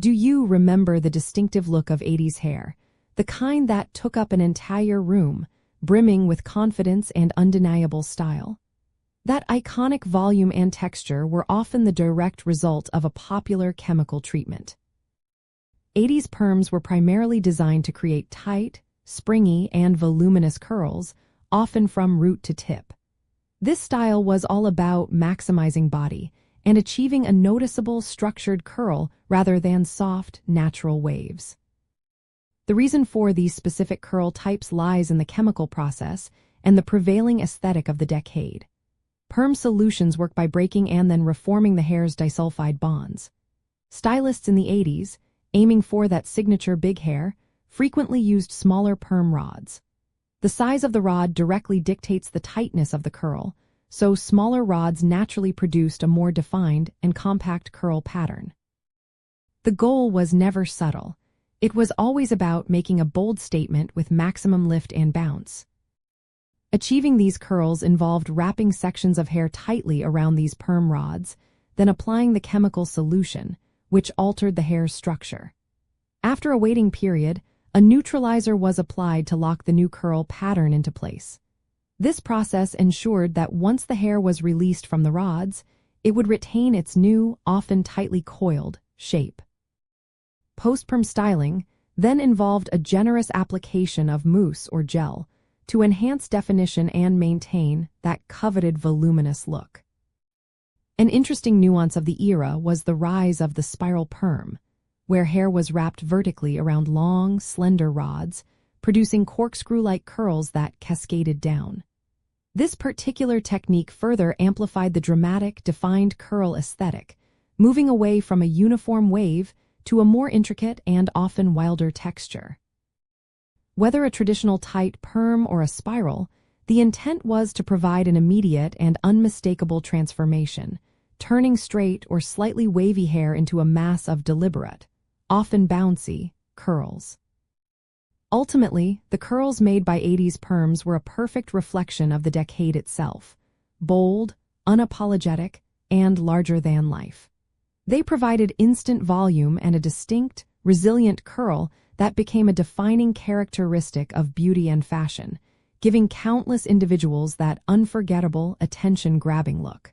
Do you remember the distinctive look of 80s hair, the kind that took up an entire room, brimming with confidence and undeniable style? That iconic volume and texture were often the direct result of a popular chemical treatment. 80s perms were primarily designed to create tight, springy, and voluminous curls, often from root to tip. This style was all about maximizing body and achieving a noticeable structured curl rather than soft, natural waves. The reason for these specific curl types lies in the chemical process and the prevailing aesthetic of the decade. Perm solutions work by breaking and then reforming the hair's disulfide bonds. Stylists in the 80s, aiming for that signature big hair, frequently used smaller perm rods. The size of the rod directly dictates the tightness of the curl, so smaller rods naturally produced a more defined and compact curl pattern. The goal was never subtle. It was always about making a bold statement with maximum lift and bounce. Achieving these curls involved wrapping sections of hair tightly around these perm rods, then applying the chemical solution, which altered the hair's structure. After a waiting period, a neutralizer was applied to lock the new curl pattern into place. This process ensured that once the hair was released from the rods, it would retain its new, often tightly coiled, shape. Post-perm styling then involved a generous application of mousse or gel to enhance definition and maintain that coveted voluminous look. An interesting nuance of the era was the rise of the spiral perm, where hair was wrapped vertically around long, slender rods, producing corkscrew-like curls that cascaded down. This particular technique further amplified the dramatic, defined curl aesthetic, moving away from a uniform wave to a more intricate and often wilder texture. Whether a traditional tight perm or a spiral, the intent was to provide an immediate and unmistakable transformation, turning straight or slightly wavy hair into a mass of deliberate, often bouncy, curls. Ultimately, the curls made by 80s perms were a perfect reflection of the decade itself, bold, unapologetic, and larger than life. They provided instant volume and a distinct, resilient curl that became a defining characteristic of beauty and fashion, giving countless individuals that unforgettable, attention-grabbing look.